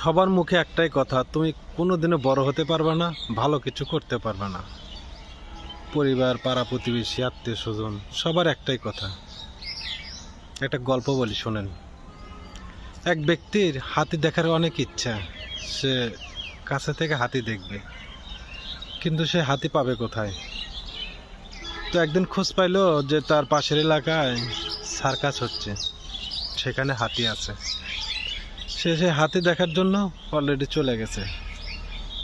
সবার মুখে একটাই কথা, তুমি কোনোদিনও বড় হতে পারবে না, ভালো কিছু করতে পারবে না। পরিবার, পাড়া প্রতিবেশী, আত্মীয় স্বজন সবার একটাই কথা। একটা গল্প বলি শোনেন। এক ব্যক্তির হাতি দেখার অনেক ইচ্ছা, সে কাছে থেকে হাতি দেখবে, কিন্তু সে হাতি পাবে কোথায়? তো একদিন খোঁজ পাইলো যে তার পাশের এলাকায় সার্কাস হচ্ছে, সেখানে হাতি আছে। সে হাতি দেখার জন্য অলরেডি চলে গেছে।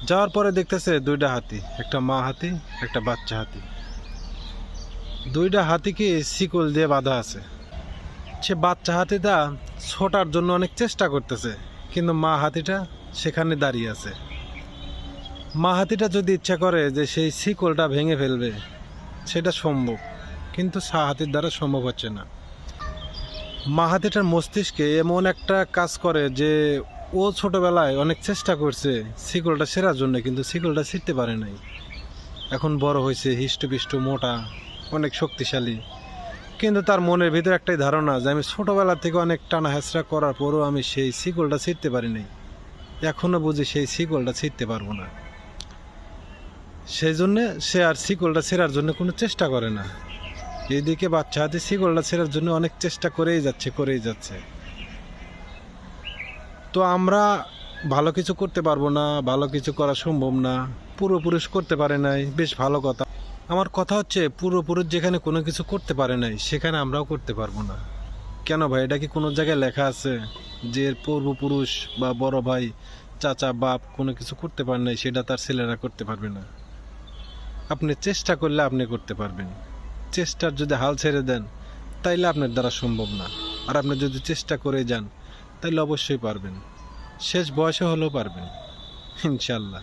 যাওয়ার পরে দেখতেছে দুইটা হাতি, একটা মা হাতি, একটা বাচ্চা হাতি। দুইটা হাতিকে শিকল দিয়ে বাঁধা আছে। সে বাচ্চা হাতিটা ছোটার জন্য অনেক চেষ্টা করতেছে, কিন্তু মা হাতিটা সেখানে দাঁড়িয়ে আছে। মা হাতিটা যদি ইচ্ছা করে যে সেই শিকলটা ভেঙে ফেলবে, সেটা সম্ভব, কিন্তু হাতির দ্বারা সম্ভব হচ্ছে না। মা হাতিটার মস্তিষ্কে এমন একটা কাজ করে যে ও ছোটবেলায় অনেক চেষ্টা করছে শিকলটা ছেঁড়ার জন্য, কিন্তু শিকলটা ছিঁড়তে পারে নাই। এখন বড় হয়েছে, হিষ্টপিষ্ট, মোটা, অনেক শক্তিশালী, কিন্তু তার মনের ভিতরে একটাই ধারণা যে আমি ছোটবেলা থেকে অনেক টানা হেঁচড়া করার পরও আমি সেই শিকলটা ছিঁড়তে পারি নাই। এখনো বুঝি সেই শিকলটা ছিঁড়তে পারবো না। সেই জন্যে সে আর শিকলটা ছেঁড়ার জন্য কোনো চেষ্টা করে না। এইদিকে বাচ্চা হাতি শিকলটা ছেঁড়ার জন্য অনেক চেষ্টা করেই যাচ্ছে। তো আমরা ভালো কিছু করতে পারবো না, ভালো কিছু করা সম্ভব না, পূর্বপুরুষ করতে পারে নাই, বেশ ভালো কথা। আমার কথা হচ্ছে, পূর্বপুরুষ যেখানে কোনো কিছু করতে পারে নাই, সেখানে আমরাও করতে পারবো না কেন ভাই? এটা কি কোনো জায়গায় লেখা আছে যে এর পূর্বপুরুষ বা বড় ভাই, চাচা, বাপ কোনো কিছু করতে পারে নাই, সেটা তার ছেলেরা করতে পারবে না? আপনি চেষ্টা করলে আপনি করতে পারবেন। চেষ্টার যদি হাল ছেড়ে দেন, তাইলে আপনার দ্বারা সম্ভব না। আর আপনি যদি চেষ্টা করে যান, তাইলে অবশ্যই পারবেন। শেষ বয়সে হলেও পারবেন, ইনশাল্লাহ।